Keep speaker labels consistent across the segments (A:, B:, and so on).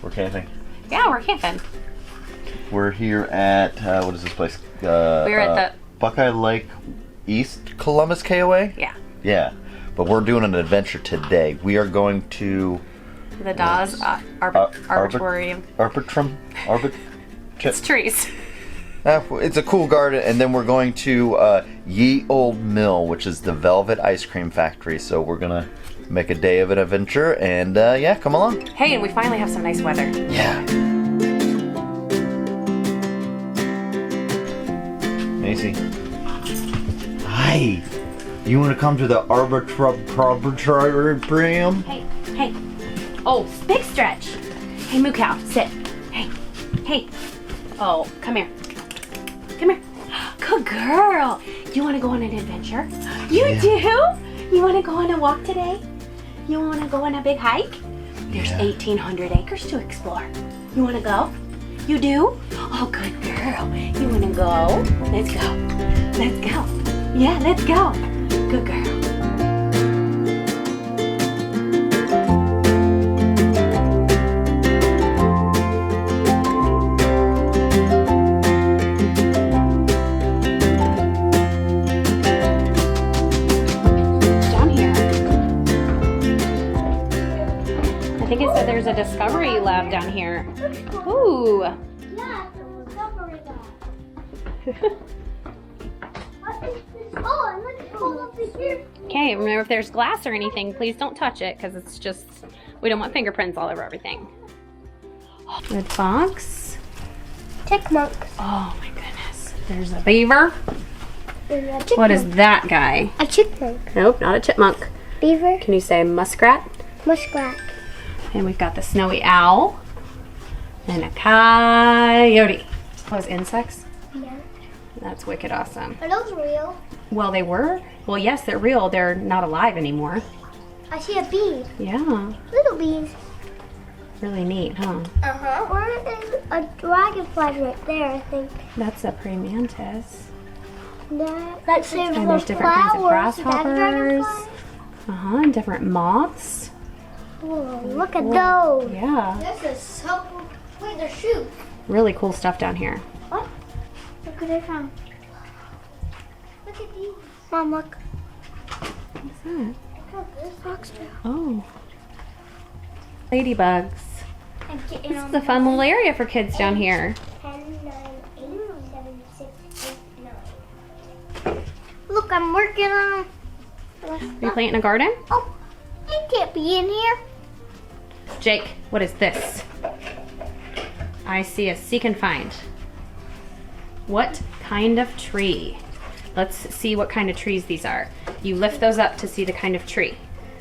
A: We're camping.
B: Yeah, we're camping.
A: We're here at, what is this place?
B: We're at the
A: Buckeye Lake East Columbus KOA?
B: Yeah.
A: Yeah. But we're doing an adventure today. We are going to
B: The Dawes Arboretum.
A: Arboretum?
B: It's trees.
A: It's a cool garden, and then we're going to Ye Old Mill, which is the Velvet Ice Cream Factory. So we're gonna make a day of an adventure, and yeah, come along.
B: Hey, and we finally have some nice weather.
A: Yeah. Macy. Hi. You want to come to the Arboretum?
B: Hey. Oh, big stretch. Hey, Moo Cow, sit. Hey. Oh, come here. Good girl. You want to go on an adventure? You do? You want to go on a walk today? You want to go on a big hike? There's 1,800 acres to explore. You want to go? You do? Oh, good girl. You want to go? Let's go. Yeah, let's go. Good girl. I think it said there's a discovery lab down here. Ooh.
C: Yeah, it's a discovery lab. What is this? Oh, and let's go over here.
B: Okay, remember if there's glass or anything, please don't touch it because it's just, we don't want fingerprints all over everything. Good fox.
C: Chipmunk.
B: Oh my goodness. There's a beaver.
C: There's a chipmunk.
B: What is that guy?
C: A chipmunk.
B: Nope, not a chipmunk.
C: Beaver.
B: Can you say muskrat?
C: Muskrat.
B: And we've got the snowy owl. And a coyote. Those insects?
C: Yeah.
B: That's wicked awesome.
C: Are those real?
B: Well, they were. Well, yes, they're real. They're not alive anymore.
C: I see a bee.
B: Yeah.
C: Little bees.
B: Really neat, huh?
C: Uh-huh. Or is a dragonfly right there, I think.
B: That's a praying mantis.
C: That's
B: And there's different kinds of grasshoppers.
C: dragonfly?
B: And different moths.
C: Whoa, look at those.
B: Yeah.
C: This is so cool. Wait, they're shoes.
B: Really cool stuff down here.
C: What? Look at this one. Look at these. Mom, look.
B: What's that?
C: Look at this foxtail.
B: Oh. Ladybugs.
C: I'm getting
B: This is a fun little area for kids down here.
C: 10, 9, 8, 7, 6, 8, 9. Look, I'm working on.
B: Are you planting a garden?
C: Oh, it can't be in here.
B: Jake, what is this? I see a seek and find. What kind of tree? Let's see what kind of trees these are. You lift those up to see the kind of tree.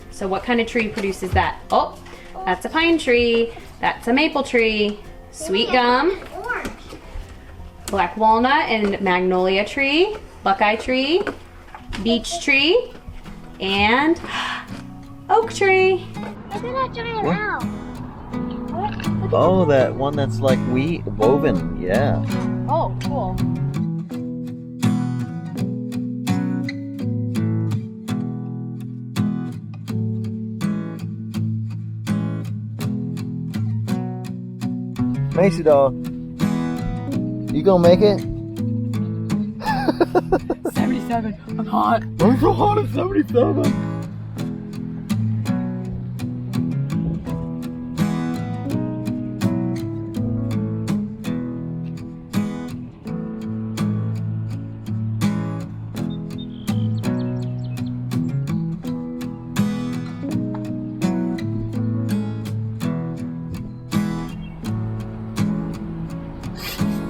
B: So what kind of tree produces that? Oh, that's a pine tree. That's a maple tree. Sweet gum.
C: Orange.
B: Black walnut and magnolia tree. Buckeye tree. Beech tree. And oak tree.
C: Look at that giant owl. What?
A: Oh, that one that's like woven. Yeah.
B: Oh, cool.
A: Macy doll, you gonna make it?
B: 77. I'm hot.
A: I'm so hot at 77.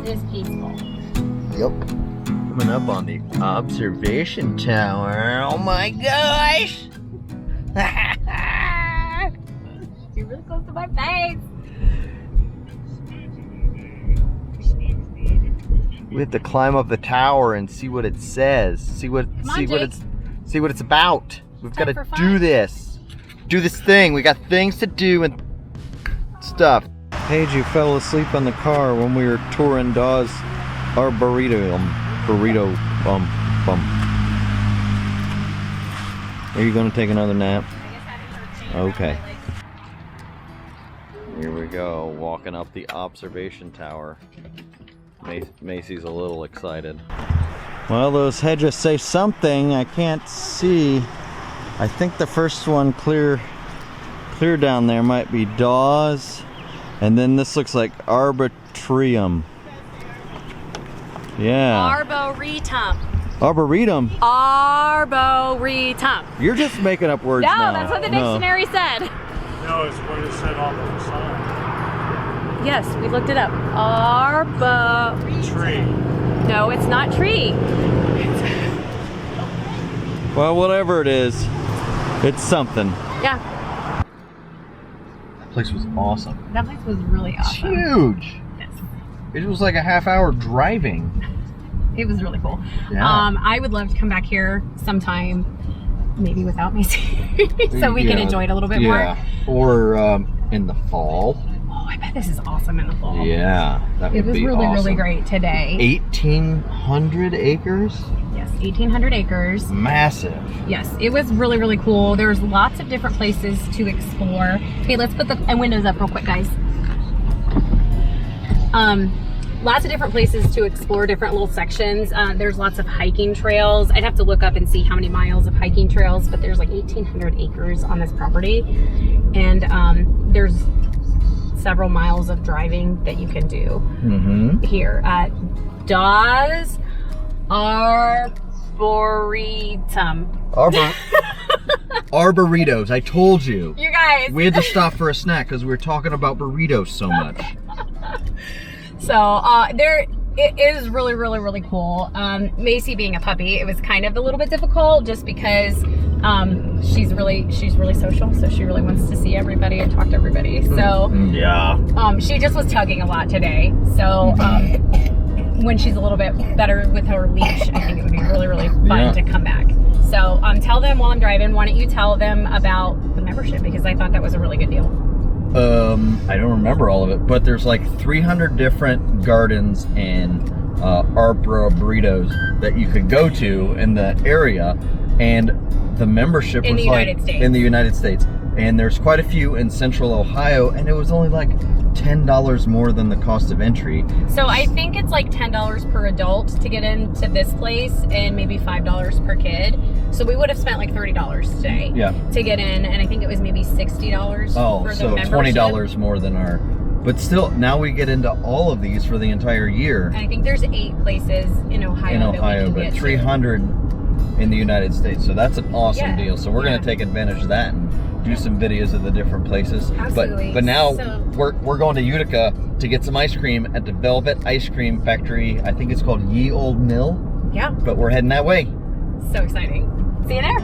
B: It's peaceful.
A: Yep. Coming up on the observation tower. Oh my gosh!
B: You're really close to my face.
A: We have to climb up the tower and see what it says. See what it's about. We've got to
B: for fun.
A: do this. Do this thing. We got things to do and stuff. Paige, you fell asleep in the car when we were touring Dawes Arboretum. Are you going to take another nap? Okay. Here we go, walking up the observation tower. Macy's a little excited. Well, those hedges say something. I can't see. I think the first one clear down there might be Dawes, and then this looks like Arboretum. Yeah.
B: Arboretum.
A: Arboretum.
B: Arboretum.
A: You're just making up words now.
B: No, that's what the dictionary said.
D: No, it's what it said on the sign.
B: Yes, we looked it up.
D: Tree.
B: No, it's not tree.
A: Well, whatever it is, it's something.
B: Yeah.
A: That place was awesome.
B: That place was really
A: It's
B: awesome.
A: huge.
B: Yes.
A: It was like a half-hour driving.
B: It was really cool.
A: Yeah.
B: I would love to come back here sometime, maybe without Macy, so we can enjoy it a little bit more.
A: Or in the fall.
B: Oh, I bet this is awesome in the fall.
A: Yeah, that would
B: It was
A: be
B: really,
A: awesome.
B: really great today.
A: 1,800 acres?
B: Yes, 1,800 acres.
A: Massive.
B: Yes, it was really, really cool. There's lots of different places to explore. Okay, let's put the windows up real quick, guys. Lots of different places to explore, different little sections. There's lots of hiking trails. I'd have to look up and see how many miles of hiking trails, but there's like 1,800 acres on this property. And there's several miles of driving that you can do here at Dawes Arboretum.
A: Arboretos, I told you.
B: You guys.
A: We had to stop for a snack because we were talking about burritos so much.
B: So it is really, really, really cool. Macy being a puppy, it was kind of a little bit difficult just because she's really social, so she really wants to see everybody and talk to everybody. So
A: Yeah.
B: she just was tugging a lot today. So when she's a little bit better with her leash, I think it would be really, really fun to come back. So tell them while I'm driving, why don't you tell them about the membership, because I thought that was a really good deal.
A: I don't remember all of it, but there's like 300 different gardens and arboritos that you could go to in the area, and the membership was like in the United States, and there's quite a few in Central Ohio, and it was only like $10 more than the cost of entry.
B: So I think it's like $10 per adult to get into this place, and maybe $5 per kid. So we would have spent like $30 today to get in, and I think it was maybe $60 for the membership.
A: $20 more than our. But still, now we get into all of these for the entire year.
B: And I think there's 8 places in Ohio. That we can get
A: 300 in the United States. So that's an awesome deal. So we're going to take advantage of that and do some videos of the different places.
B: Absolutely.
A: But now we're going to Utica to get some ice cream at the Velvet Ice Cream Factory. I think it's called Ye Olde Mill.
B: Yeah.
A: But we're heading that way.
B: So exciting. See you there.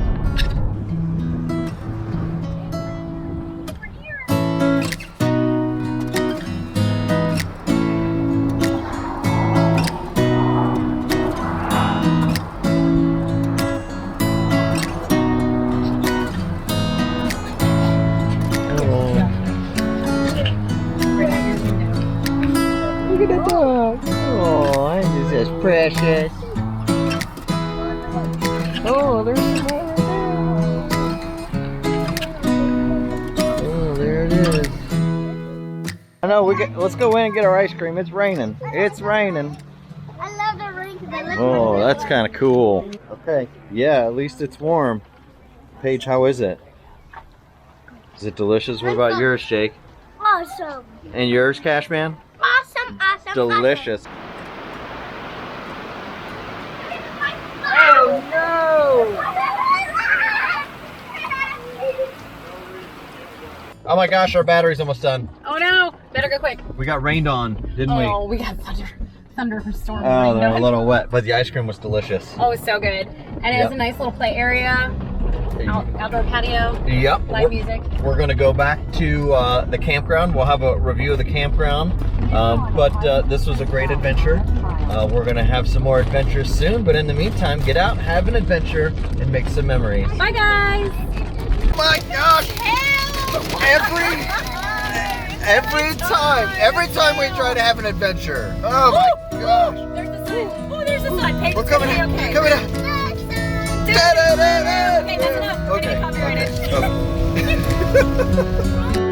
A: Look at the dog. Oh, this is precious. Oh, there's some more right there. Oh, there it is. I know, let's go in and get our ice cream. It's raining. It's raining.
C: I love the rain because I like
A: Oh, that's kind of cool. Okay. Yeah, at least it's warm. Paige, how is it? Is it delicious? What about yours, Jake?
C: awesome.
A: And yours, Cashman?
C: Awesome, awesome,
A: Delicious.
C: Oh
A: Oh my gosh, our battery's almost done.
B: Oh no! Better go quick.
A: We got rained on, didn't we?
B: Oh, we got thunderstorm.
A: Oh, they're a little wet, but the ice cream was delicious.
B: Oh, it's so good. And it has a nice little play area, outdoor patio,
A: Yep.
B: live music.
A: We're going to go back to the campground. We'll have a review of the campground. But this was a great adventure. We're going to have some more adventures soon. But in the meantime, get out, have an adventure, and make some memories.
B: Bye, guys.
A: My gosh! Every time we try to have an adventure. Oh my gosh!
B: There's the sun. Oh, there's the sun. Paige,
A: We're coming in.
B: okay.
A: Coming in.
B: Okay, that's enough. We're
A: Okay.
B: gonna get copyrighted.
A: Okay.